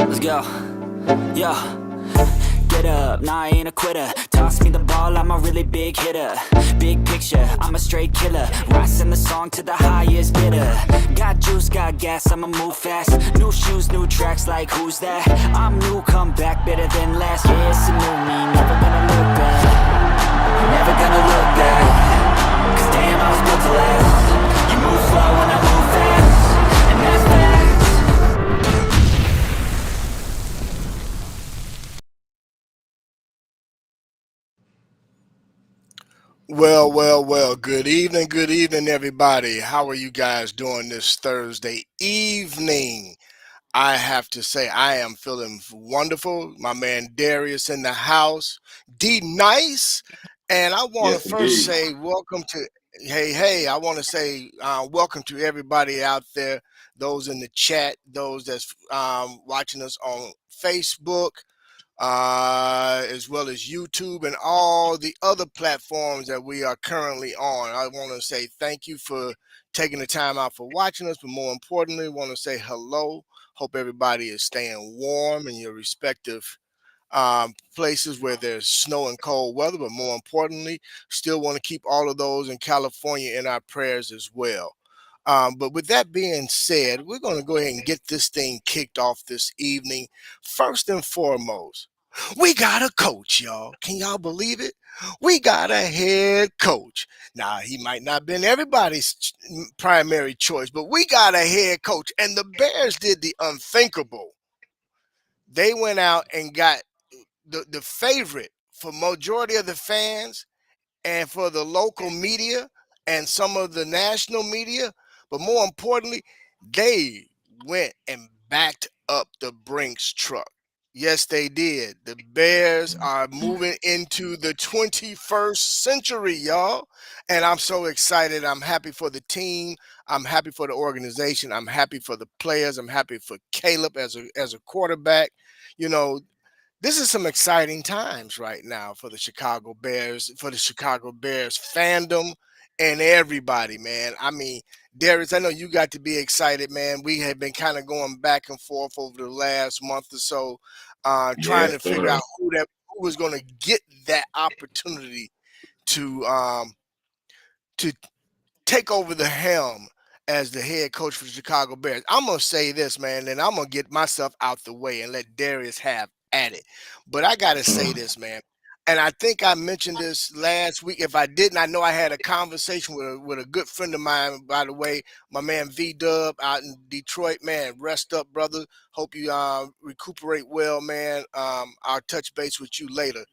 Let's go. Yo. Get up, nah, I ain't a quitter. Toss me the ball, I'm a really big hitter. Big picture, I'm a straight killer. Rising the song to the highest bidder. Got juice, got gas, I'ma move fast. New shoes, new tracks, like who's that? I'm new, come back, better than last. Yeah, it's a new me, never gonna look back. Never gonna look back. Cause damn, I was built to last. You move slow and I move fast. And that's facts. Well. Good evening, everybody. How are you guys doing this Thursday evening? I have to say, I am feeling wonderful. My man Darius in the house. D Nice. And I want to Yes, first indeed. say welcome to, hey, I want to say welcome to everybody out there, those in the chat, those that's watching us on Facebook, as well as YouTube and all the other platforms that we are currently on. I want to say thank you for taking the time out for watching us, but more importantly, want to say hello. Hope everybody is staying warm in your respective places where there's snow and cold weather, but more importantly, still want to keep all of those in California in our prayers as well. But with that being said, we're going to go ahead and get this thing kicked off this evening. First and foremost, we got a coach, y'all. Can y'all believe it? We got a head coach. Now, he might not have been everybody's primary choice, but we got a head coach. And the Bears did the unthinkable. They went out and got the favorite for majority of the fans and for the local media and some of the national media, but more importantly, they went and backed up the Brinks truck. Yes, they did. The Bears are moving into the 21st century, y'all. And I'm so excited. I'm happy for the team. I'm happy for the organization. I'm happy for the players. I'm happy for Caleb as a quarterback. You know, this is some exciting times right now for the Chicago Bears, for the Chicago Bears fandom and everybody, man. I mean, Darius, I know you got to be excited, man. We have been kind of going back and forth over the last month or so, trying to Yes, figure out sir. who was going to get that opportunity to to take over the helm as the head coach for the Chicago Bears. I'm gonna say this, man, and I'm gonna get myself out the way and let Darius have at it. But I gotta say this, man. And I think I mentioned this last week. If I didn't, I know I had a conversation with a good friend of mine, by the way, my man V Dub out in Detroit. Man, rest up, brother. Hope you recuperate well, man. I'll touch base with you later.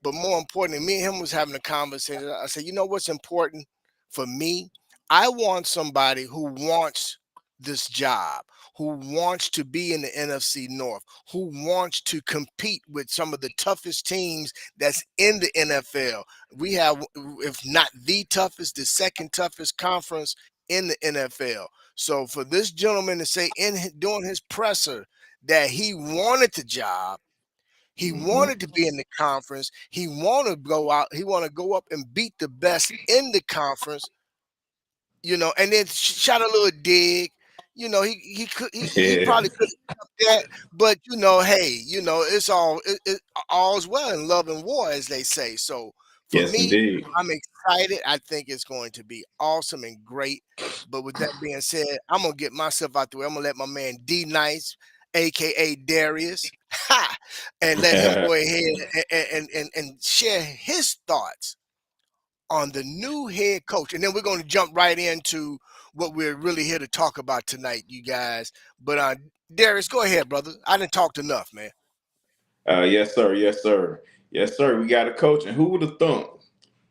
But more importantly, me and him was having a conversation. I said, you know what's important for me? I want somebody who wants this job, who wants to be in the NFC North, who wants to compete with some of the toughest teams that's in the NFL. We have, if not the toughest, the second toughest conference in the NFL. So for this gentleman to say during his presser that he wanted the job, he Mm-hmm. wanted to be in the conference. He want to go out. He want to go up and beat the best in the conference, and then shot a little dig. He could he Yeah. probably could have that, but hey, it's all's well in love and war, as they say. So for Yes, me, indeed. I'm excited. I think it's going to be awesome and great. But with that being said, I'm gonna get myself out the way. I'm gonna let my man D Nice, aka Darius, and let him go ahead and share his thoughts on the new head coach. And then we're going to jump right into what we're really here to talk about tonight, you guys. But Darius, go ahead, brother. I didn't talk enough, man. Yes, sir. Yes, sir. Yes, sir. We got a coach, and who would have thought?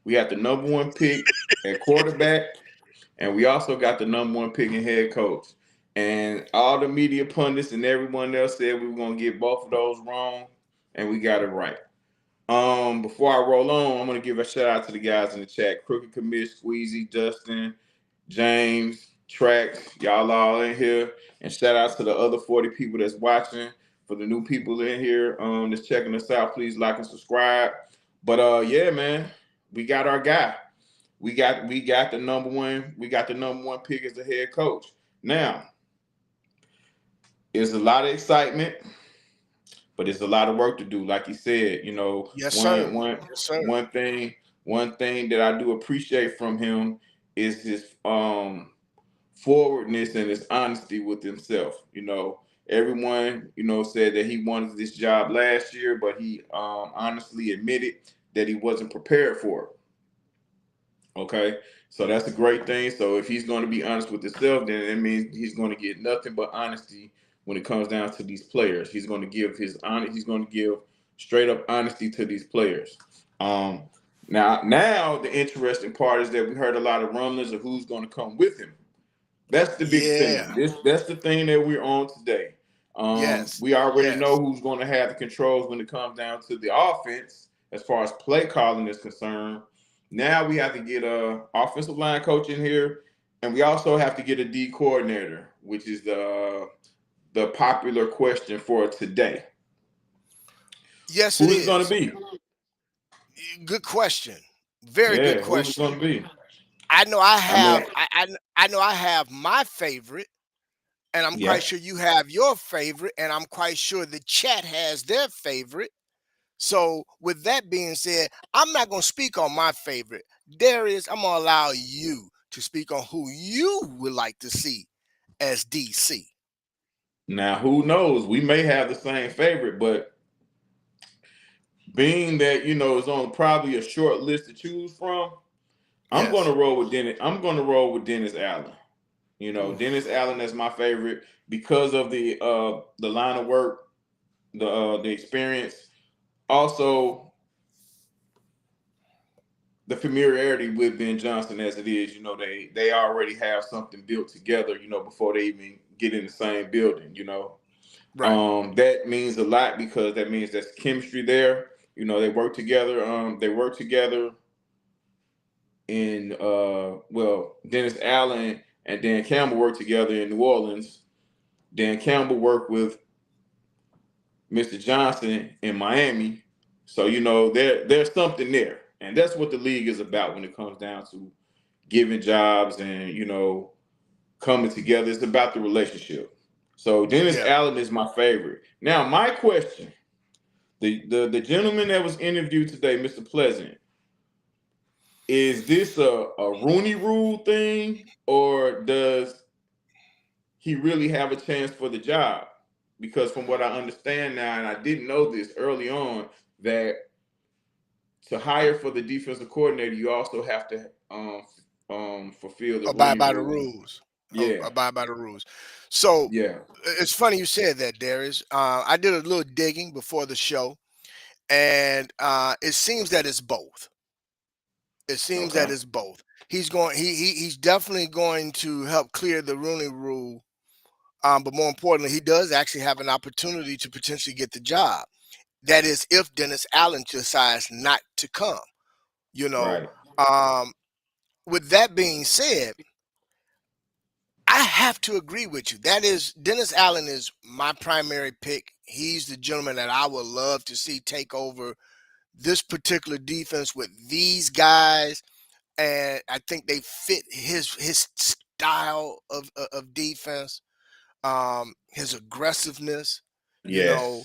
We got the number one pick at quarterback, and we also got the number one pick in head coach. And all the media pundits and everyone else said we were gonna get both of those wrong, and we got it right. Before I roll on, I'm gonna give a shout out to the guys in the chat: Crooked Commish, Squeezy, Justin, James, Trax, y'all all in here. And shout out to the other 40 people that's watching. For the new people in here, that's checking us out, please like and subscribe. But yeah, man, we got our guy. We got the number one. We got the number one pick as the head coach. Now, there's a lot of excitement. but it's a lot of work to do. Like you said, you know, Yes, one sir. one Yes, sir. one thing one thing that I do appreciate from him is his forwardness and his honesty with himself. You know, everyone, you know, said that he wanted this job last year, but he honestly admitted that he wasn't prepared for it. Okay, so that's a great thing. So if he's going to be honest with himself, then it means he's going to get nothing but honesty when it comes down to these players. He's going to give his honest. He's going to give straight up honesty to these players. Um, now the interesting part is that we heard a lot of rumblings of who's going to come with him. That's the big Yeah. thing. That's the thing that we're on today. Yes. We already know Yes. who's going to have the controls when it comes down to the offense, as far as play calling is concerned. Now we have to get a offensive line coach in here, and we also have to get a D coordinator, which is the popular question for today. Yes, it Who's it going to is. be? Good question. Very good Yeah, who's it question. going to be? I know I I mean, have I know I have my favorite, and I'm quite yeah. sure you have your favorite, and I'm quite sure the chat has their favorite. So with that being said, I'm not gonna speak on my favorite. Darius, I'm gonna allow you to speak on who you would like to see as DC. Now, who knows? We may have the same favorite, but being that it's on probably a short list to choose from, I'm going to Yes. roll with Dennis. I'm going to roll with Dennis Allen. Oof. Dennis Allen is my favorite because of the line of work, the experience, also the familiarity with Ben Johnson as it is. They already have something built together. Before they even get in the same building. Right. That means a lot because that means there's chemistry there. They work together. They work together in Dennis Allen and Dan Campbell worked together in New Orleans. Dan Campbell worked with Mr. Johnson in Miami. So there's something there. And that's what the league is about when it comes down to giving jobs and coming together. It's about the relationship. So Dennis Yeah. Allen is my favorite. Now my question, the gentleman that was interviewed today, Mr. Pleasant, is this a Rooney Rule thing, or does he really have a chance for the job? Because from what I understand now, and I didn't know this early on, that to hire for the defensive coordinator, you also have to fulfill the Abide Rooney by the Rule. rules. Yeah, Abide by the rules. So yeah, it's funny you said that, Darius. I did a little digging before the show, and it seems that it's both. It seems that okay, it's both. He's definitely going to help clear the Rooney Rule. But more importantly, he does actually have an opportunity to potentially get the job. That is, if Dennis Allen decides not to come. You know, right. um, with that being said, I have to agree with you. That is, Dennis Allen is my primary pick. He's the gentleman that I would love to see take over this particular defense with these guys, and I think they fit his style of defense, his aggressiveness. You know,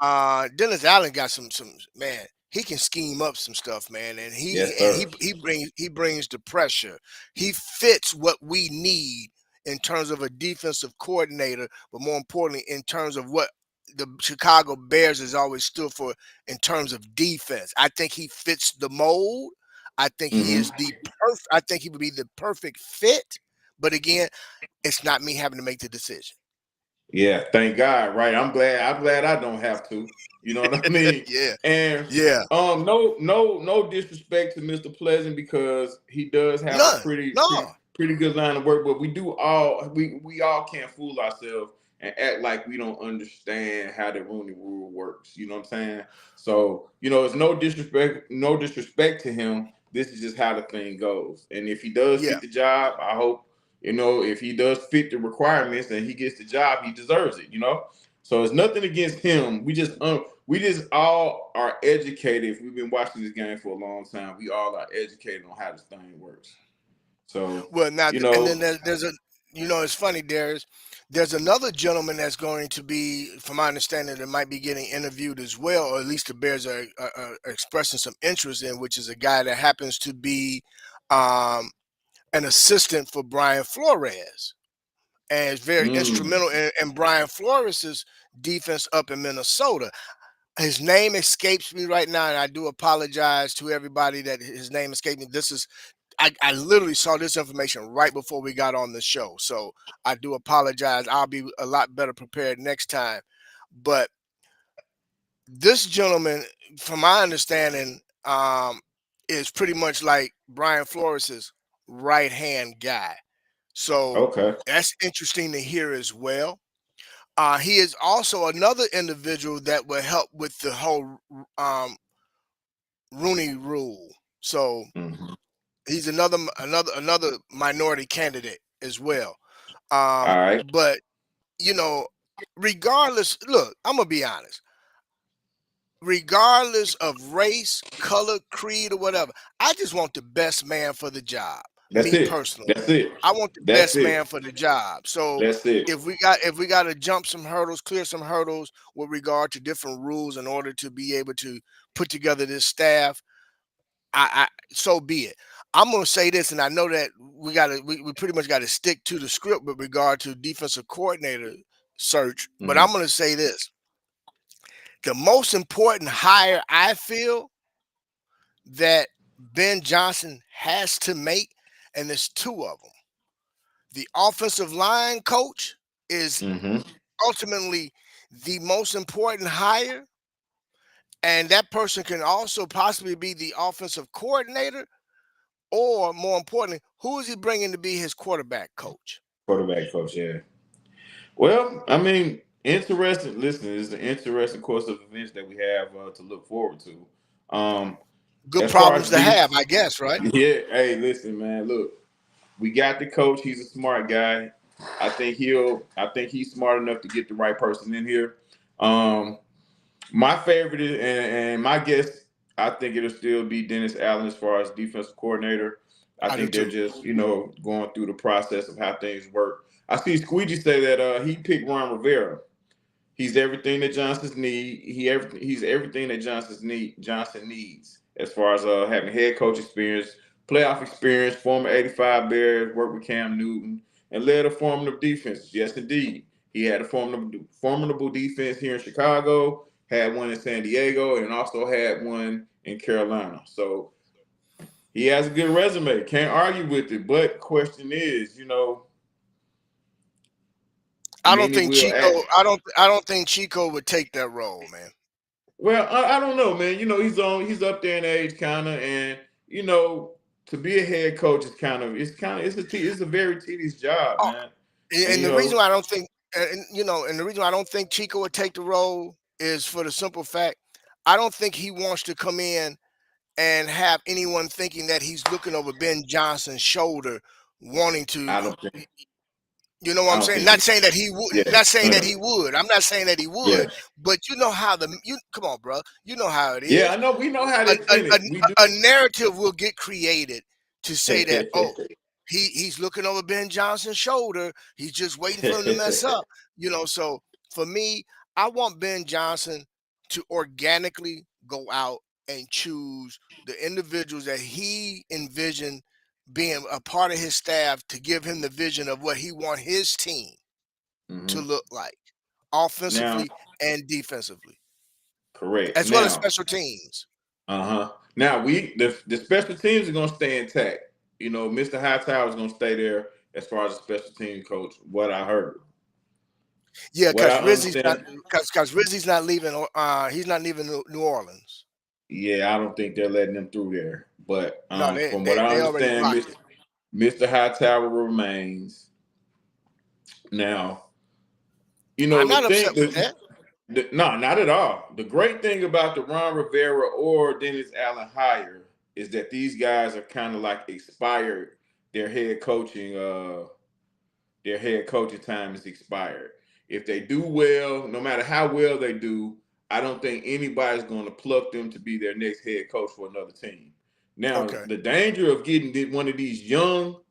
Yes, Dennis Allen got some man. He can scheme up some stuff, man, and yes, sir. he brings the pressure. He fits what we need in terms of a defensive coordinator, but more importantly, in terms of what the Chicago Bears has always stood for in terms of defense. I think he fits the mold. I think he Hmm. is the perfect. I think he would be the perfect fit. But again, it's not me having to make the decision. Yeah, thank God. Right. I'm glad I don't have to. You know what I mean? Yeah, And yeah. no disrespect to Mr. Pleasant because he does have a None. pretty pretty No. pretty good line of work, but we all can't fool ourselves and act like we don't understand how the Rooney Rule works. You know what I'm saying? So, it's no disrespect to him. This is just how the thing goes. And if he does Yeah. get the job, I hope if he does fit the requirements and he gets the job, he deserves it. So it's nothing against him. We just all are educated. If we've been watching this game for a long time, we all are educated on how this thing works. So, Well, now, you and then know, there's a, it's funny, Darius. There's another gentleman that's going to be, from my understanding, that might be getting interviewed as well, or at least the Bears are expressing some interest in, which is a guy that happens to be um, an assistant for Brian Flores, and is very Mm, instrumental in Brian Flores's defense up in Minnesota. His name escapes me right now, and I do apologize to everybody that his name escaped me. I literally saw this information right before we got on the show. So I do apologize. I'll be a lot better prepared next time. But this gentleman, from my understanding, is pretty much like Brian Flores's right hand guy. So okay. that's interesting to hear as well. He is also another individual that will help with the whole um, Rooney Rule. So Mm-hmm. he's another minority candidate as well. All right. But you know, regardless, look, I'm gonna be honest. Regardless of race, color, creed, or whatever, I just want the best man for the job. That's Me it. personally, That's it. I want the That's best it. man for the job. So That's it. if we got to jump some hurdles, clear some hurdles with regard to different rules in order to be able to put together this staff, I so be it. I'm gonna say this, and I know that we pretty much got to stick to the script with regard to defensive coordinator search. But Mm-hmm. I'm gonna say this: the most important hire I feel that Ben Johnson has to make, and there's two of them. The offensive line coach is Mm-hmm. ultimately the most important hire, and that person can also possibly be the offensive coordinator, or more importantly, who is he bringing to be his quarterback coach? Quarterback coach, yeah. Well, I mean, interesting. Listen, it's an interesting course of events that we have to look forward to. Um, Good as far problems as to deep, have, I guess, right? yeah. Hey, listen, man. Look, we got the coach. He's a smart guy. I think he's smart enough to get the right person in here. Um, my favorite is, and my guess, I think it'll still be Dennis Allen as far as defensive coordinator. I I do think they're too. just, going through the process of how things work. I see Squeegee say that he picked Ron Rivera. He's everything that he's everything that Johnson needs as far as having head coach experience, playoff experience, former '85 Bears, worked with Cam Newton, and led a formidable defense. Yes, indeed, he had a formidable defense here in Chicago, had one in San Diego, and also had one in Carolina. So he has a good resume. Can't argue with it. But question is, I don't many think will Chico. ask. I don't think Chico would take that role, man. Well, I don't know, man. He's up there in age, kind of, and you know, to be a head coach is it's a very tedious job, Oh, man. And and the reason why I don't think, and the reason why I don't think Chico would take the role is for the simple fact I don't think he wants to come in and have anyone thinking that he's looking over Ben Johnson's shoulder, wanting to. I don't think You know what I I'm don't saying? think Not he, saying that he would. yeah, Not saying that he would. I'm not saying that he yeah, would. But you know how you come on, bro. You know how it yeah. I is. know we know how A, they a, spin a, it. We do. a narrative will get created to say that, oh, he's looking over Ben Johnson's shoulder. He's just waiting for him to mess up. So for me, I want Ben Johnson to organically go out and choose the individuals that he envisioned being a part of his staff, to give him the vision of what he want his team to Hmm. look like, Now, offensively and defensively, correct. as well as Now, special teams. now the special teams are gonna stay intact. Mr. Hightower is gonna stay there as far as the special team coach. What I heard, Yeah, what I because understand. Rizzi's not leaving. He's not leaving New Orleans. Yeah, I don't think they're letting them through there. But No, they from what they, I they already understand, blocked it. Mr. Hightower remains. Now, I'm the not thing, upset with that. no, not at all. The great thing about the Ron Rivera or Dennis Allen hire is that these guys are kind of like expired. Their head coaching, time is expired. If they do well, no matter how well they do, I don't think anybody's going to pluck them to be their next head coach for another team. Now, Okay. the danger of getting one of these young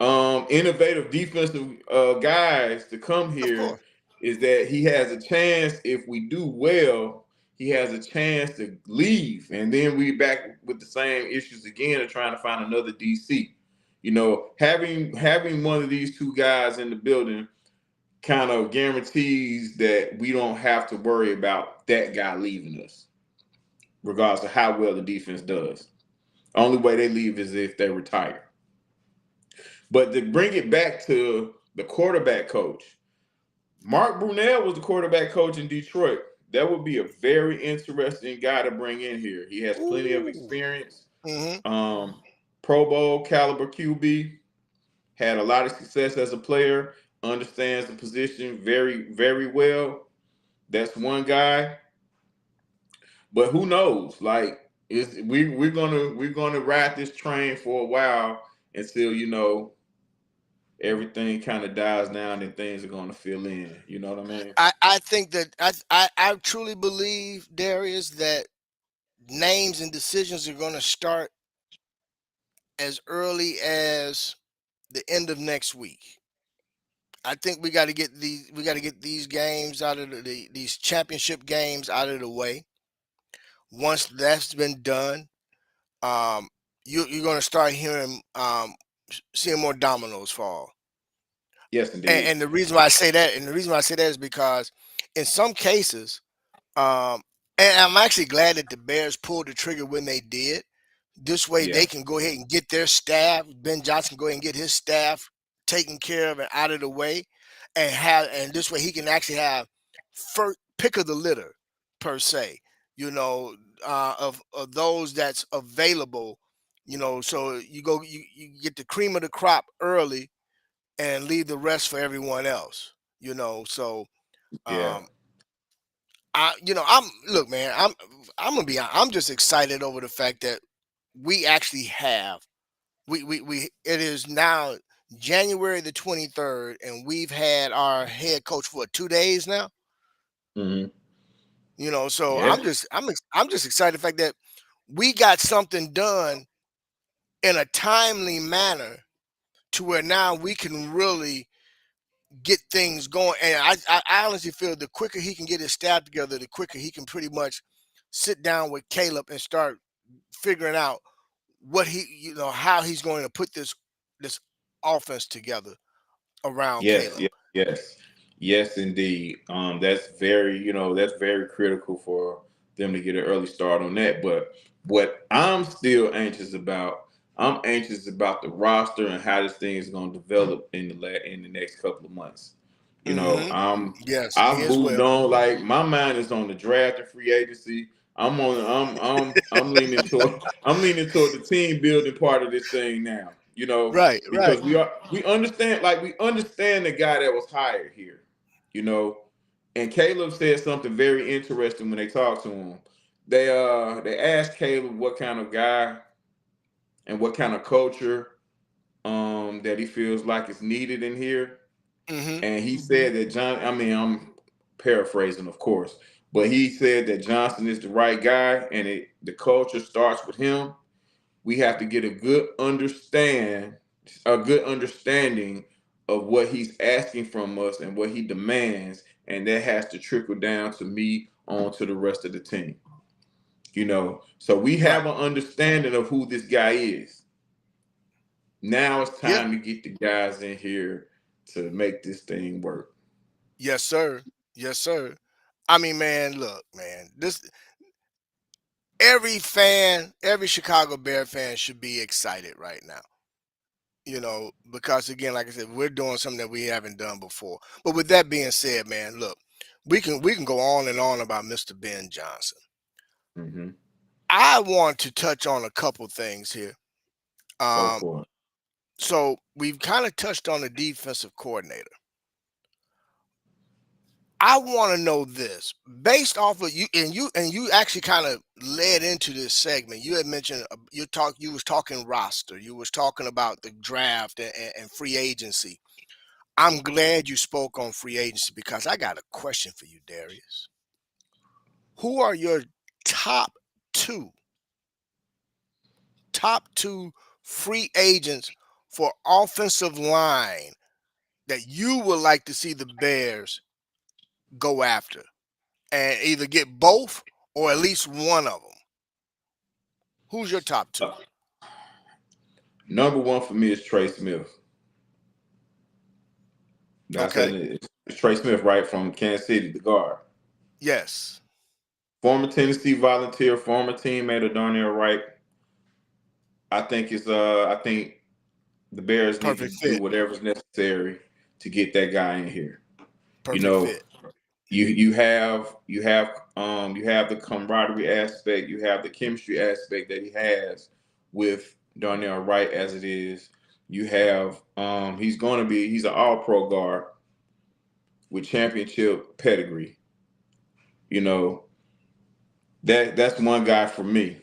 innovative defensive guys to come Of here course. is that he has a chance, if we do well, he has a chance to leave, and then we back with the same issues again of trying to find another DC. Having one of these two guys in the building kind of guarantees that we don't have to worry about that guy leaving us, regardless of how well the defense does. Only way they leave is if they retire. But to bring it back to the quarterback coach, Mark Brunell was the quarterback coach in Detroit. That would be a very interesting guy to bring in here. He has plenty of Ooh. experience. Mm-hmm. Um, Pro Bowl caliber QB, had a lot of success as a player, understands the position very, very well. That's one guy. But who knows? Like, we're gonna ride this train for a while until everything kind of dies down and things are going to fill in. You know what I mean? I think that I truly believe, Darius, that names and decisions are going to start as early as the end of next week. I think we got to get these games out of these championship games out of the way. Once that's been done, um, you're going to start hearing seeing more dominoes fall. Yes, And indeed. the reason why I say that, is because in some cases, um, and I'm actually glad that the Bears pulled the trigger when they did. This way, Yeah, they can go ahead and get their staff. Ben Johnson can go ahead and get his staff taken care of and out of the way, and this way he can actually have first pick of the litter per se. You know, of those that's available. So you get the cream of the crop early and leave the rest for everyone else. So yeah. um, I'm look, man. I'm gonna be. I'm just excited over the fact that we actually have we it is now January the 23rd, and we've had our head coach for 2 days now. Hmm. So Yeah. I'm just excited the fact that we got something done in a timely manner to where now we can really get things going. And I honestly feel the quicker he can get his staff together, the quicker he can pretty much sit down with Caleb and start figuring out what how he's going to put this offense together around Yes, Caleb. yes, yes, yes, indeed. That's very critical for them to get an early start on that. But what I'm anxious about the roster and how this thing is going to develop in the next couple of months. You know, Hmm. I'm Yes, me I've as moved well. on. Like my mind is on the draft and free agency. I'm leaning toward the team building part of this thing now. Right, right. Because we understand the guy that was hired here, you know. And Caleb said something very interesting when they talked to him. They asked Caleb what kind of guy and what kind of culture that he feels like is needed in here. Hmm. And he said that I'm paraphrasing, of course, but he said that Johnson is the right guy, and the culture starts with him. We have to get a good understanding of what he's asking from us and what he demands, and that has to trickle down to me on to the rest of the team. So we Right. have an understanding of who this guy is. Now it's Yeah. time to get the guys in here to make this thing work. Yes, sir. Yes, sir. I mean, man, look, man. This every Chicago Bear fan should be excited right now. Because again, like I said, we're doing something that we haven't done before. But with that being said, man, look, we can go on and on about Mr. Ben Johnson. Hmm. I want to touch on a couple things here. Go Um, for it. so we've kind of touched on the defensive coordinator. I want to know this based off of you, and you actually kind of led into this segment. You had mentioned you was talking roster, you was talking about the draft and free agency. I'm glad you spoke on free agency because I got a question for you, Darius. Who are your top two top two free agents for offensive line that you would like to see the Bears go after and either get both or at least one of them? Who's your top two? Number one for me is Trey Smith. That's Okay. it's Trey Smith, right, from Kansas City, the guard. Yes. Former Tennessee Volunteer, former teammate of Darnell Wright. I think the Bears need to Perfect do fit. whatever's necessary to get that guy in here. You Perfect know, fit. you have the camaraderie aspect, you have the chemistry aspect that he has with Darnell Wright as it is. You have he's an all pro guard with championship pedigree. You know, that's one guy for me.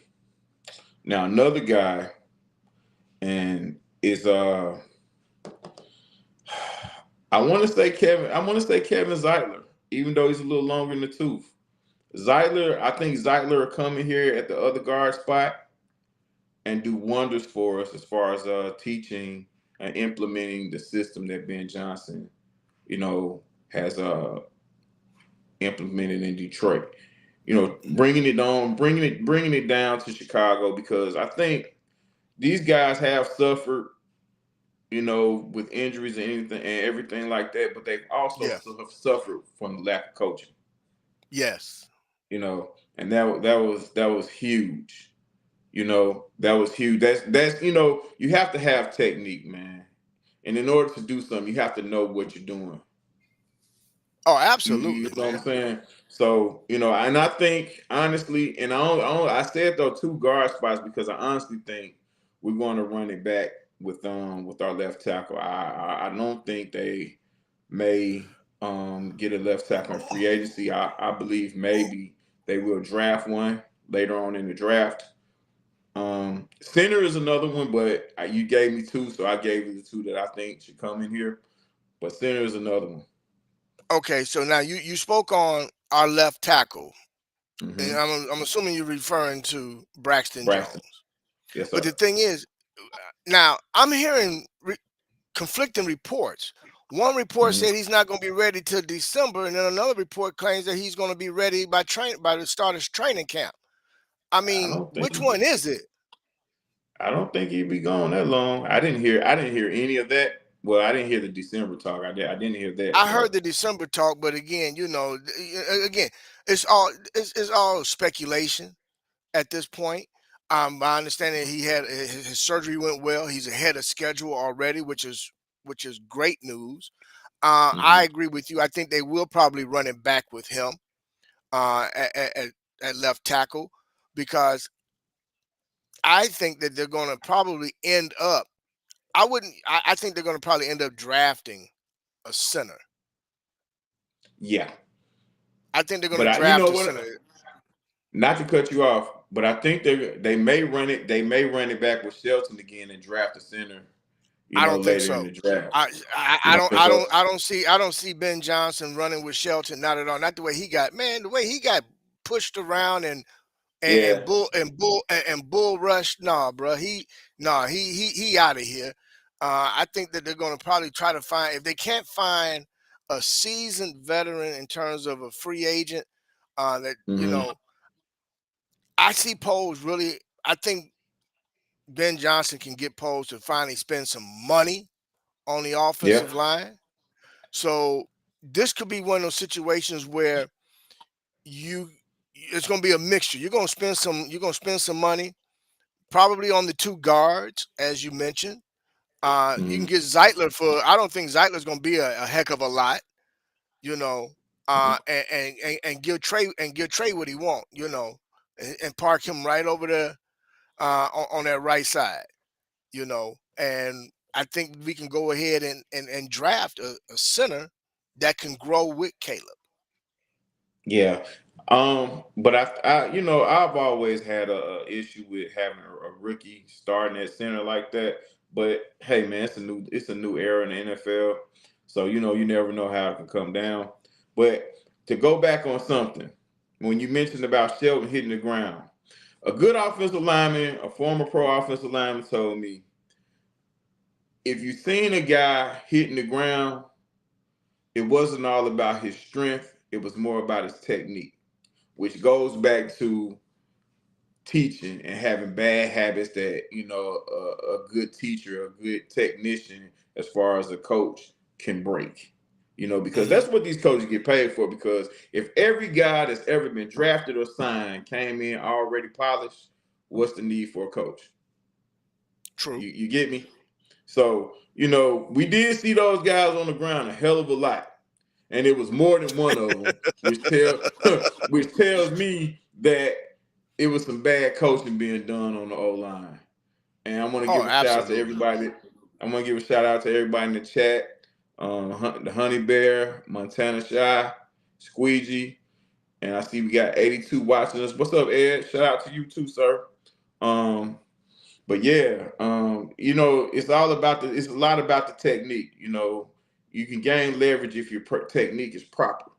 Now another guy and is I want to say Kevin Zeitler, even though he's a little longer in the tooth. I think Zeitler will come in here at the other guard spot and do wonders for us as far as teaching and implementing the system that Ben Johnson, you know, has implemented in Detroit. You know, bringing it down to Chicago because I think these guys have suffered, you know, with injuries and anything and everything like that, but they've also Yeah. suffered from the lack of coaching. Yes. You know, and that was huge. You know, that was huge. That's you know, you have to have technique, man. And in order to do something, you have to know what you're doing. Oh, You absolutely, know what man. I'm saying? So, you know, and I think honestly, and I said though two guard spots because I honestly think we're going to run it back with our left tackle. I don't think they may get a left tackle in free agency. I believe maybe they will draft one later on in the draft. Center is another one, but you gave me two, so I gave you the two that I think should come in here. But center is another one. Okay, so now you spoke on our left tackle, and Mm-hmm. I'm assuming you're referring to Braxton Braxton. Jones. Yes, But sir. the thing is, now I'm hearing conflicting reports. One report Mm-hmm. said he's not going to be ready till December, and then another report claims that he's going to be ready by the start of training camp. I I mean, don't think which one is it? I don't think he'd be gone that long. I didn't hear any of that. Well, I didn't hear the December talk. I didn't hear that. I heard So the December talk, but again, again, it's all speculation at this point. My understanding he had his surgery went well. He's ahead of schedule already, which is great news. hmm I agree with you. I think they will probably run it back with him at left tackle because I think that they're going to probably end up. I wouldn't. I think they're going to probably end up drafting a center. yeah. I think they're going But to you draft know a center. what? Not to cut you off, but I think they may run it. They may run it back with Shelton again and draft a center. You I know, don't think later in so. the draft. I, I You I don't don't think I so? don't I don't see Ben Johnson running with Shelton. Not at all. Not the way he got, man. The way he got pushed around Yeah. and bull rush. Nah, bro. He out of here. I think that they're going to probably try to find, if they can't find a seasoned veteran in terms of a free agent. That hmm I see Poles really. I think Ben Johnson can get Poles to finally spend some money on the Yeah. offensive line. So this could be one of those situations where you it's going to be a mixture. You're going to spend some money probably on the two guards as you mentioned. You can hmm get Zeitler for, I don't think Zeitler's going to be a heck of a lot, you know. And give Trey what he want, and park him right over there on that right side, and I think we can go ahead and draft a center that can grow with Caleb. Yeah. But you know, I've always had a issue with having a rookie starting at center like that. But hey, man, it's a new era in the NFL. So you know, you never know how it can come down. But to go back on something, when you mentioned about Shelton hitting the ground, a good offensive lineman, a former pro offensive lineman, told me if you seen a guy hitting the ground, it wasn't all about his strength. It was more about his technique, which goes back to teaching and having bad habits that a good teacher, a good technician, as far as a coach, can break. Because Hmm. that's what these coaches get paid for. Because if every guy that's ever been drafted or signed came in already polished, what's the need for a coach? True. You get me? So we did see those guys on the ground a hell of a lot, and it was more than one of them, which tells me that it was some bad coaching being done on the O line. And I want to Oh, give a shout out to absolutely. everybody. I want to give a shout out to everybody in the chat. The Honey Bear, Montana Shy, Squeegee, and I see we got 82 watching us. What's up, Ed? Shout out to you too, sir. Um, but yeah, it's a lot about the technique. You can gain leverage if your technique is proper.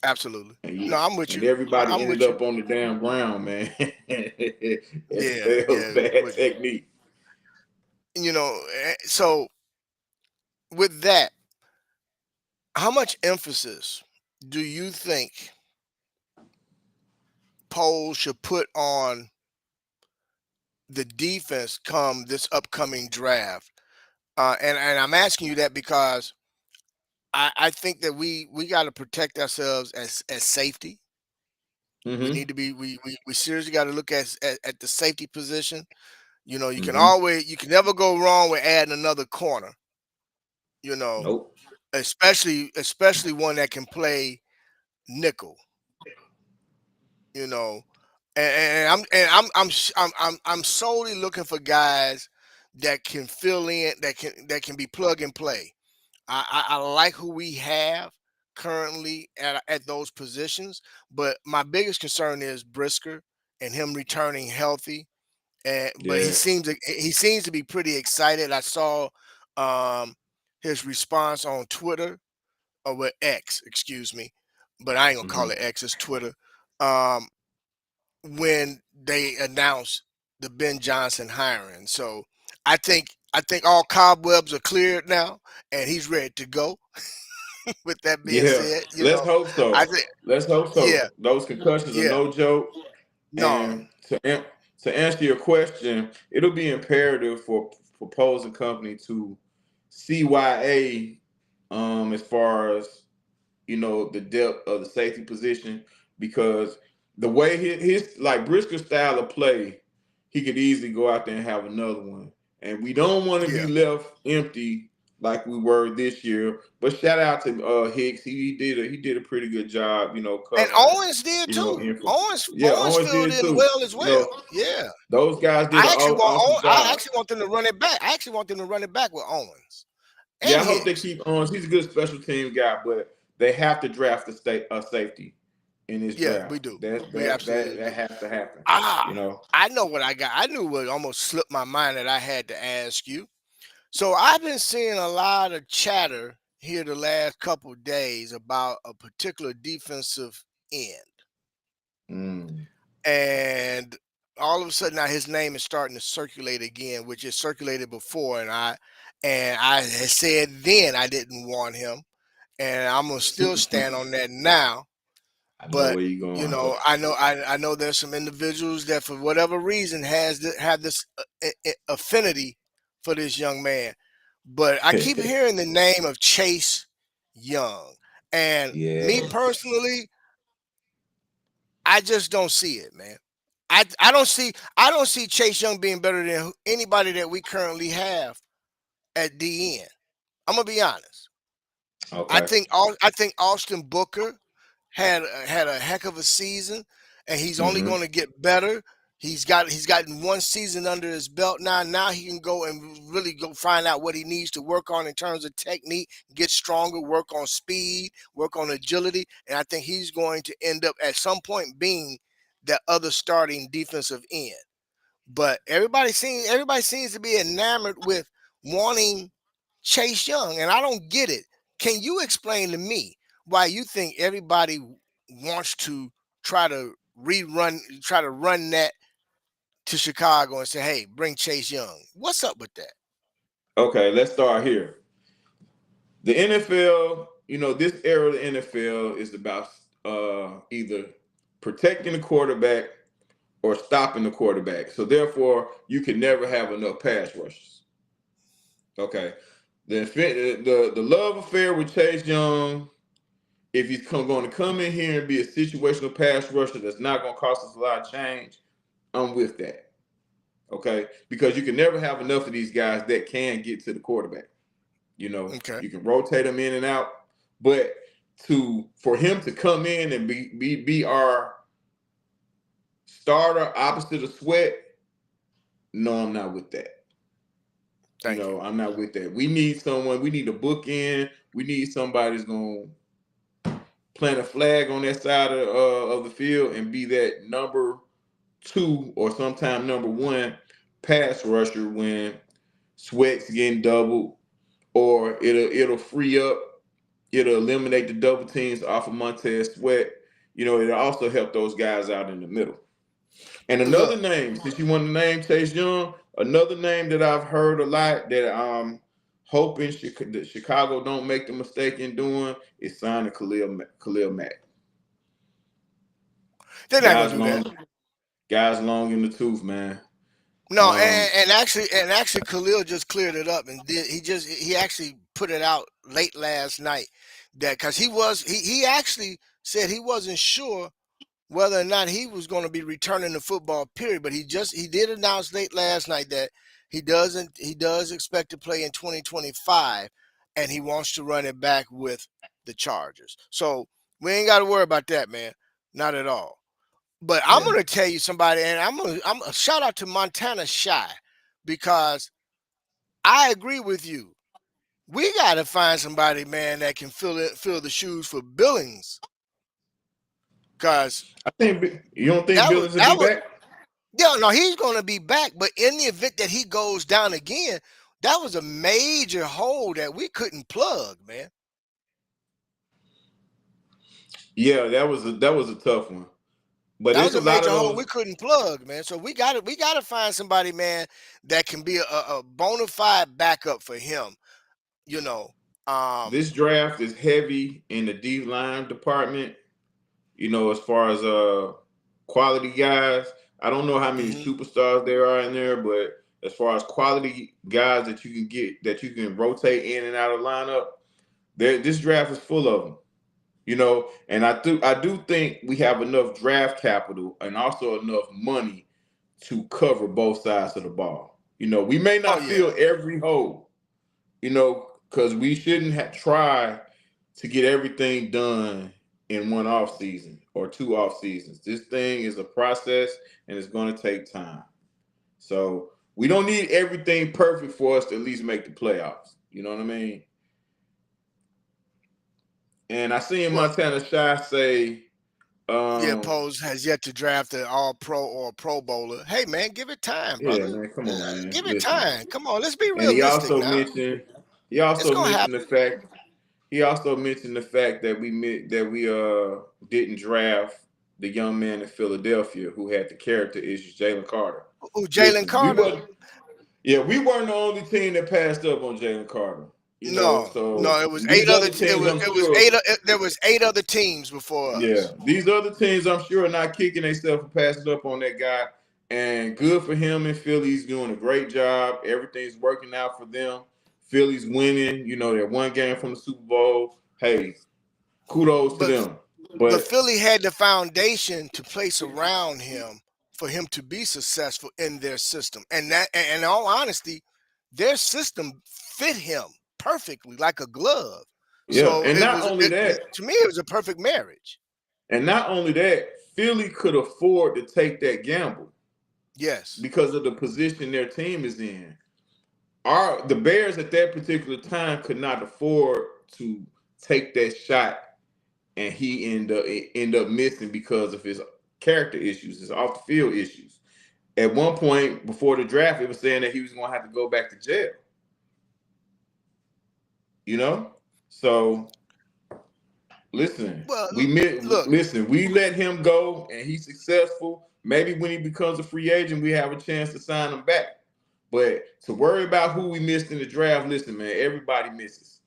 Absolutely. And No, I'm with and you. everybody I'm ended with you. up on the damn ground, man. Yeah, It was yeah. bad technique. So with that, how much emphasis do you think polls should put on the defense come this upcoming draft? And I'm asking you that because I think that we got to protect ourselves as safety. We Mm-hmm. need to be we seriously got to look at the safety position. Mm-hmm. You can never go wrong with adding another corner. You know, Nope. especially one that can play nickel. You know, I'm solely looking for guys that can fill in, that can be plug and play. I like who we have currently at those positions, but my biggest concern is Brisker and him returning healthy. And but Yeah. he seems to be pretty excited. I saw um, his response on Twitter, or with X, excuse me, but I ain't gonna call Mm-hmm. it X. It's Twitter. Um, when they announced the Ben Johnson hiring, so I think all cobwebs are cleared now, and he's ready to go. With that being Yeah. said, Let's hope I so. think Let's hope yeah, so. Those concussions are yeah, no joke. no, And to answer your question, it'll be imperative for proposing company to CYA as far as the depth of the safety position, because the way his like Brisker's style of play, he could easily go out there and have another one. And we don't want to be yeah. left empty like we were this year. But shout out to Hicks. He did a pretty good job, And covering, Owens did too. in for Owens yeah, Owens Owens filled did in too. well as well. Yeah. Those guys did an awesome I job. actually want them to run it back. I actually want them to run it back with Owens Yeah, and I hope they Hicks. keep Owens. He's a good special team guy, but they have to draft a safety in this Yeah, we draft. do. That We that absolutely that do. that has to happen. Ah, You know. I know what I got. I knew what almost slipped my mind that I had to ask you. So I've been seeing a lot of chatter here the last couple of days about a particular defensive end. Mm. And all of a sudden now his name is starting to circulate again, which is circulated before, and I had said then I didn't want him, and I'm gonna still stand on that now. I know But where you're going. I know there's some individuals that for whatever reason have this affinity for this young man. But I keep hearing the name of Chase Young, and me Yeah. personally, I just don't see it, man. I don't see Chase Young being better than anybody that we currently have at DN. I'm gonna be honest. Okay. I think Austin Booker had a heck of a season, and he's only Mm-hmm. going to get better. He's gotten one season under his belt now. Now he can go and really go find out what he needs to work on in terms of technique, get stronger, work on speed, work on agility, and I think he's going to end up at some point being that other starting defensive end. But everybody seems to be enamored with wanting Chase Young, and I don't get it. Can you explain to me why you think everybody wants to try to run that to Chicago and say, "Hey, bring Chase Young"? What's up with that? Okay, let's start here. The NFL, this era of the NFL is about either protecting the quarterback or stopping the quarterback. So therefore, you can never have enough pass rushers. Okay. The love affair with Chase Young, if he's going to come in here and be a situational pass rusher that's not going to cost us a lot of change, I'm with that. Okay, because you can never have enough of these guys that can get to the quarterback. Okay. You can rotate them in and out, but for him to come in and be our starter opposite of Sweat, no, I'm not with that. Thank you. I'm not with that. We need someone. We need a bookend. We need somebody that's going to plant a flag on that side of the field and be that number 2 or sometime number 1 pass rusher when Sweat's getting doubled, or it'll free up. It'll eliminate the double teams off of Montez Sweat. It'll also help those guys out in the middle. And another name, since you want to name Chase Young, another name that I've heard a lot that I'm hoping that Chicago don't make the mistake in doing is signing Khalil Mack. They're not gonna do that. Guys long in the tooth, man. No, and actually, Khalil just cleared it up and he actually put it out late last night that because he actually said he wasn't sure whether or not he was going to be returning to football, period. But he did announce late last night that he does expect to play in 2025, and he wants to run it back with the Chargers. So we ain't got to worry about that, man. Not at all. But I'm going to tell you somebody, and I'm a shout out to Montana Shy, because I agree with you. We got to find somebody, man, that can fill the shoes for Billings. Because I think you don't think Billings will be back? Yeah, no, he's going to be back. But in the event that he goes down again, that was a major hole that we couldn't plug, man. Yeah, that was a tough one. But that it's was a major hole those we couldn't plug, man. So we got to find somebody, man, that can be a bona fide backup for him. This draft is heavy in the D line department. As far as quality guys, I don't know how many superstars there are in there, but as far as quality guys that you can get, that you can rotate in and out of lineup, this draft is full of them. And I do think we have enough draft capital and also enough money to cover both sides of the ball. We may not fill every hole, because we shouldn't try to get everything done in one off season or 2 off seasons. This thing is a process and it's going to take time. So we don't need everything perfect for us to at least make the playoffs. You know what I mean? And I seen Montana Shy say, Pose has yet to draft an All-Pro or a Pro Bowler. Hey, man, give it time, brother. Yeah, man, come on, man. Give it time. Come on, let's be realistic. realistic now. He also mentioned the fact that we didn't draft the young man in Philadelphia who had the character issues, Jalen Carter. Jalen Carter? We weren't the only team that passed up on Jalen Carter. No, it was 8 other teams. There was 8 other teams before us. Yeah, these other teams, I'm sure, are not kicking themselves for passing up on that guy. And good for him in Philly. He's doing a great job. Everything's working out for them. Philly's winning. They're 1 game from the Super Bowl. Hey, kudos to them. But Philly had the foundation to place around him for him to be successful in their system. And in all honesty, their system fit him perfectly like a glove. Yeah, so and to me, it was a perfect marriage. And not only that, Philly could afford to take that gamble. Yes. Because of the position their team is in. The Bears at that particular time could not afford to take that shot, and he end up missing because of his character issues, his off the field issues. At one point before the draft, it was saying that he was going to have to go back to jail. So listen, we let him go and he's successful. Maybe when he becomes a free agent, we have a chance to sign him back. But to worry about who we missed in the draft, listen, man, everybody misses.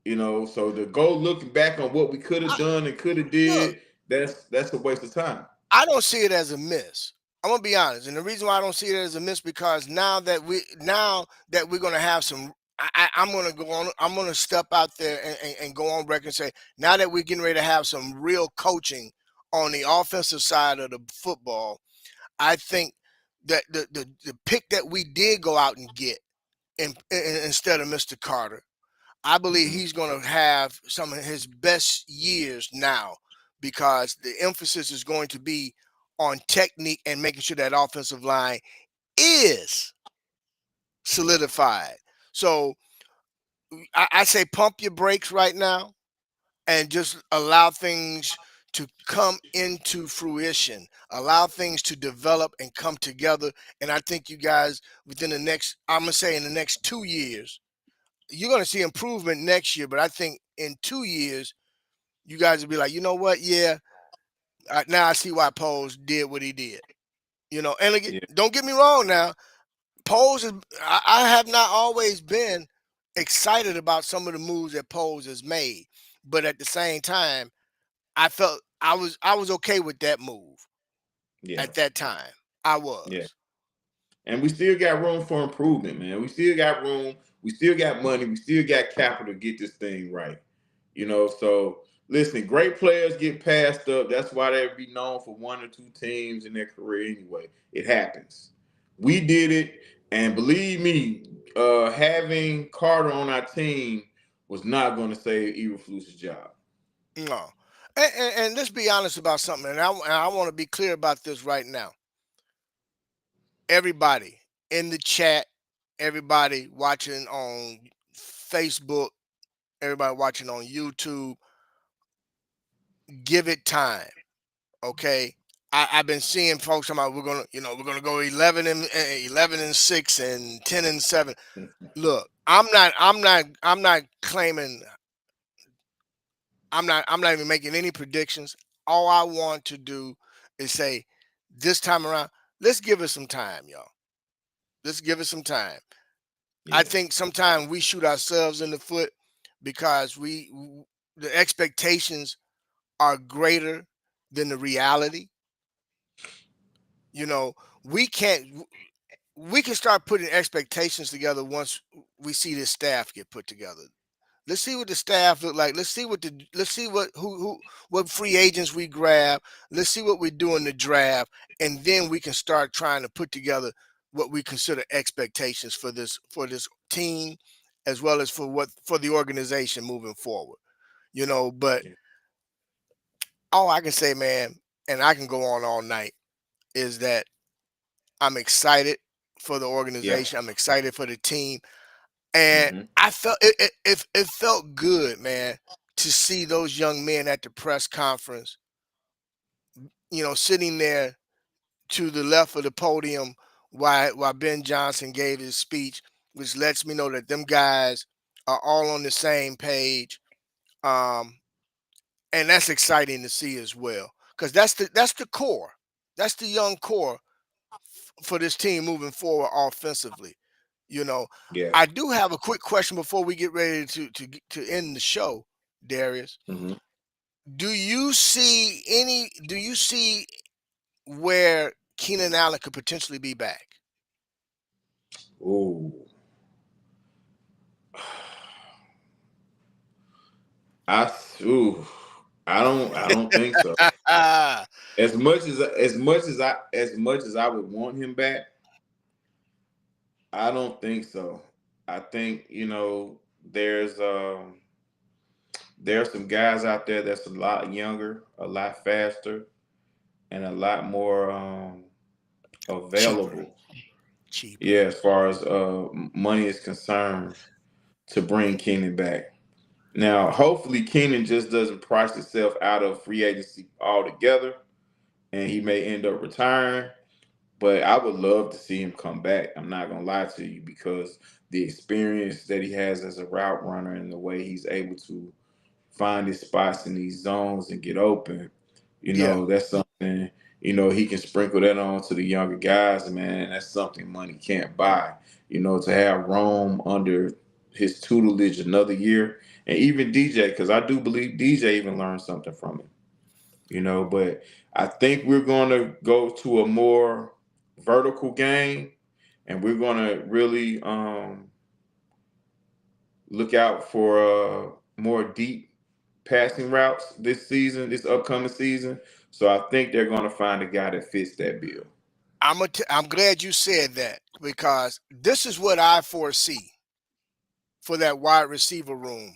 So to go looking back on what we could have I, done and could have look, did, that's a waste of time. I don't see it as a miss. I'm gonna be honest, and the reason why I don't see it as a miss because now that we're gonna have some, I'm gonna go on. I'm gonna step out there and go on record and say now that we're getting ready to have some real coaching on the offensive side of the football, I think that the pick that we did go out and get instead of Mr. Carter, I believe Hmm. he's going to have some of his best years now because the emphasis is going to be on technique and making sure that offensive line is solidified. So I say pump your brakes right now and just allow things to come into fruition, allow things to develop and come together. And I think you guys within the next, I'm going to say in the next 2 years, you're going to see improvement next year. But I think in 2 years, you guys will be like, you know what? Yeah, now I see why Poles did what he did. And again, Yeah, don't get me wrong now. Poles is, I have not always been excited about some of the moves that Poles has made. But at the same time, I felt I was okay with that move yeah, at that time. I yeah. was. And we still got room for improvement, man. We still got room. We still got money. We still got capital to get this thing right. So listen, great players get passed up. That's why they'll be known for one or two teams in their career anyway. It happens. We did it, and believe me, having Carter on our team was not going to save Eberflus's job. No. And let's be honest about something. And I want to be clear about this right now. Everybody in the chat, everybody watching on Facebook, everybody watching on YouTube, give it time. Okay. I've been seeing folks talking about we're gonna go 11-6 and 10-7. Look, I'm not claiming I'm not even making any predictions. All I want to do is say this time around, let's give it some time, y'all. Let's give it some time. I Yeah, think sometimes we shoot ourselves in the foot because the expectations are greater than the reality. You know, we can't we can start putting expectations together once we see this staff get put together. Let's see what the staff look like. Let's see what free agents we grab. Let's see what we do in the draft, and then we can start trying to put together what we consider expectations for this team, as well as for the organization moving forward. But yeah, all I can say, man, and I can go on all night, is that I'm excited for the yeah. organization. I'm excited for the team. And Hmm. I felt it felt good, man, to see those young men at the press conference, sitting there to the left of the podium while Ben Johnson gave his speech, which lets me know that them guys are all on the same page. Um, and that's exciting to see as well. Because that's the core. That's the young core for this team moving forward offensively. You know, Yeah. I do have a quick question before we get ready to end the show, Darius. Hmm. Do you see where Keenan Allen could potentially be back? Ooh. Ooh. I don't think so. As much as I would want him back, I don't think so. I think there's some guys out there that's a lot younger, a lot faster, and a lot more Cheaper, available. cheaper. Yeah, as far as money is concerned, to bring Keenan back. Now, hopefully, Keenan just doesn't price himself out of free agency altogether, and he may end up retiring. But I would love to see him come back. I'm not gonna lie to you because the experience that he has as a route runner and the way he's able to find his spots in these zones and get open, Yeah, that's something. he can sprinkle that on to the younger guys, man. That's something money can't buy. To have Rome under his tutelage another year, and even DJ, because I do believe DJ even learned something from him. But I think we're going to go to a more vertical game, and we're going to really look out for more deep passing routes this season, this upcoming season. So I think they're going to find a guy that fits that bill. I'm glad you said that, because this is what I foresee for that wide receiver room.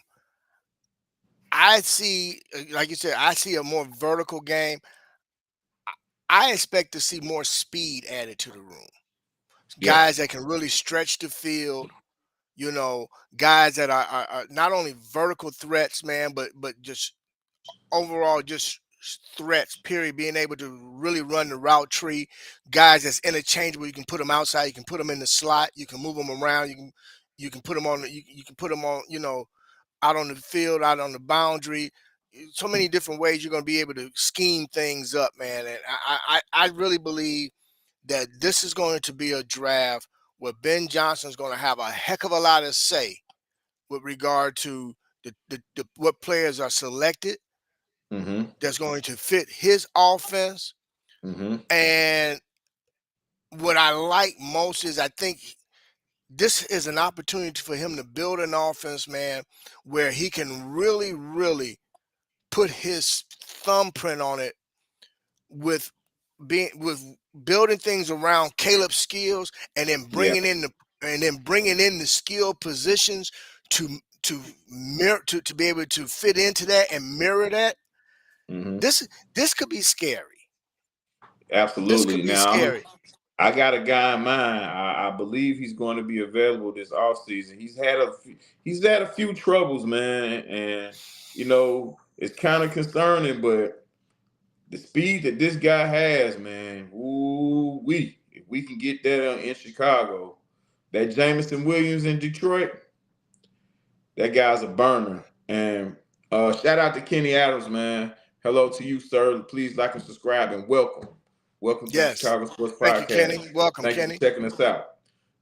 I see, like you said, I see a more vertical game. I expect to see more speed added to the room. Yeah. Guys that can really stretch the field, guys that are not only vertical threats, man, but just overall just threats, period. Being able to really run the route tree. Guys that's interchangeable. You can put them outside. You can put them in the slot. You can move them around. You can put them on. You can put them on. Out on the field, out on the boundary. So many different ways you're going to be able to scheme things up, man. And I really believe that this is going to be a draft where Ben Johnson's going to have a heck of a lot to say with regard to the what players are selected Mm-hmm. that's going to fit his offense. Mm-hmm. And what I like most is I think this is an opportunity for him to build an offense, man, where he can really, really put his thumbprint on it with with building things around Caleb's skills, and then Yeah. bringing in the skill positions to to be able to fit into that and mirror that. Mm-hmm. This could be scary. This could Absolutely. be Now scary. I got a guy in mind. I believe he's going to be available this offseason. He's had a few troubles, man, and it's kind of concerning. But the speed that this guy has, man, ooh we if we can get that in Chicago, that Jameson Williams in Detroit, that guy's a burner. And shout out to Kenny Adams, man. Hello to you, sir. Please like and subscribe and welcome. Welcome to the Yes. Chicago Sports Thank you, Podcast. Kenny. Welcome, Thank you for Kenny. checking us out.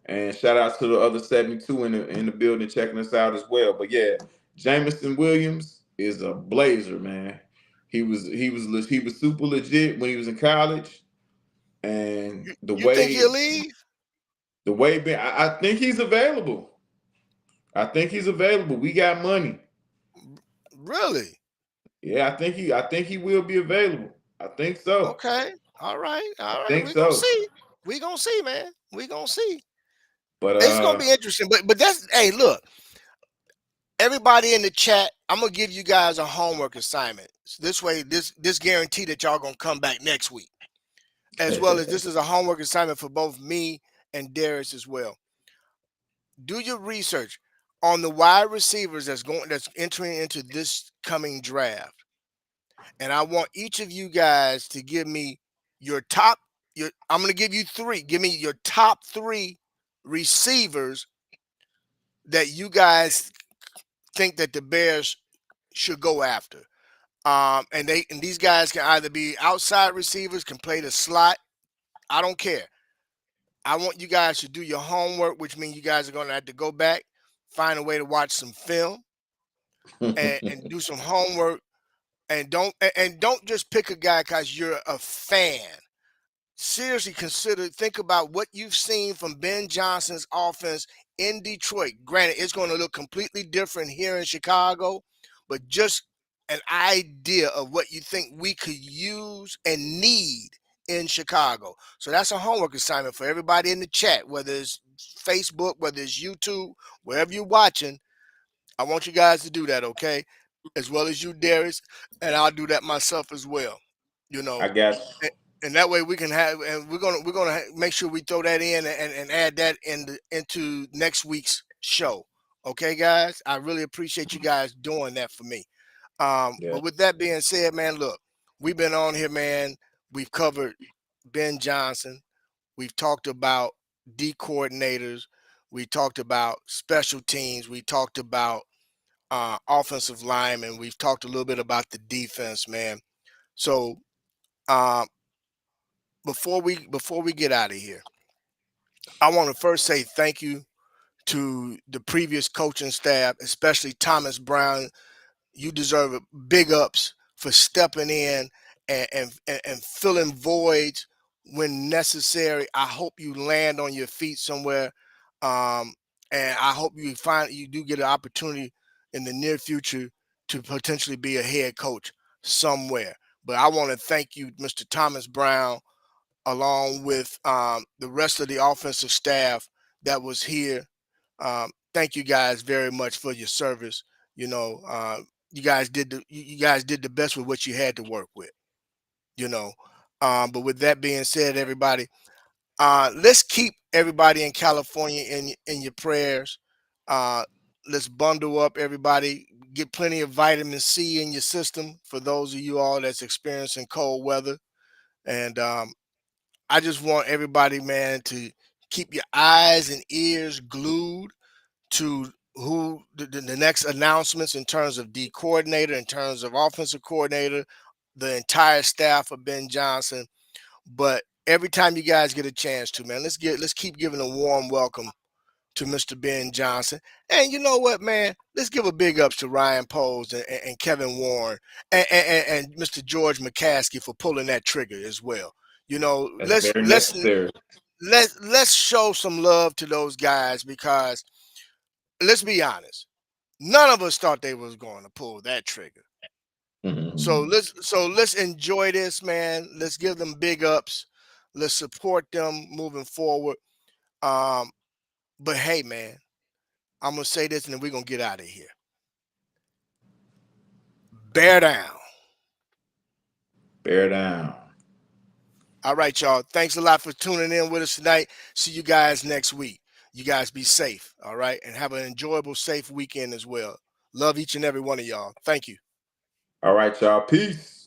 And shout out to the other 72 in the building checking us out as well. But yeah, Jameson Williams is a blazer, man. He was super legit when he was in college. And the You think he'll way leave? the way I think he's available. I think he's available. We got money. Really? Yeah, I think he will be available. I think so. Okay. All right. I All right. think We're gonna so. see. We're gonna see, man. We're gonna see. But It's gonna be interesting. But that's, hey, look, everybody in the chat, I'm gonna give you guys a homework assignment. So this way, this guarantee that y'all gonna come back next week. As well as this is a homework assignment for both me and Darius as well. Do your research on the wide receivers that's entering into this coming draft. And I want each of you guys to give me your top I'm going to give you three. Give me your top 3 receivers that you guys think that the Bears should go after. And these guys can either be outside receivers, can play the slot. I don't care. I want you guys to do your homework, which means you guys are going to have to go back, find a way to watch some film, and do some homework. And don't just pick a guy because you're a fan. Seriously think about what you've seen from Ben Johnson's offense in Detroit. Granted, it's going to look completely different here in Chicago, but just an idea of what you think we could use and need in Chicago. So that's a homework assignment for everybody in the chat, whether it's Facebook, whether it's YouTube, wherever you're watching. I want you guys to do that, okay? As well as you, Darius, and I'll do that myself as well. You I know, got you. and that way we can have, and we're gonna make sure we throw that in and add that into next week's show. Okay, guys, I really appreciate you guys doing that for me. Yeah. But with that being said, man, look, we've been on here, man. We've covered Ben Johnson. We've talked about D coordinators. We talked about special teams. We talked about offensive linemen. We've talked a little bit about the defense, man. So, um, before we get out of here, I want to first say thank you to the previous coaching staff, especially Thomas Brown. You deserve big ups for stepping in and filling voids when necessary. I hope you land on your feet somewhere, um, and I hope you do get an opportunity in the near future to potentially be a head coach somewhere. But I want to thank you, Mr. Thomas Brown, along with the rest of the offensive staff that was here. Thank you guys very much for your service. You know, you guys did the best with what you had to work with. You know, but with that being said, everybody, let's keep everybody in California in your prayers. Uh, let's bundle up, everybody. Get plenty of vitamin C in your system for those of you all that's experiencing cold weather. And I just want everybody, man, to keep your eyes and ears glued to who the next announcements in terms of D coordinator, in terms of offensive coordinator, the entire staff of Ben Johnson. But every time you guys get a chance to, man, let's keep giving a warm welcome to Mr. Ben Johnson. And you know what, man? Let's give a big ups to Ryan Poles and Kevin Warren and Mr. George McCaskey for pulling that trigger as well. You know, That's very necessary. let's show some love to those guys, because let's be honest, none of us thought they was going to pull that trigger. Mm-hmm. So let's enjoy this, man. Let's give them big ups. Let's support them moving forward. But hey, man, I'm gonna say this and then we're gonna get out of here. Bear down. Bear down. All right, y'all. Thanks a lot for tuning in with us tonight. See you guys next week. You guys be safe, all right? And have an enjoyable, safe weekend as well. Love each and every one of y'all. Thank you. All right, y'all. Peace.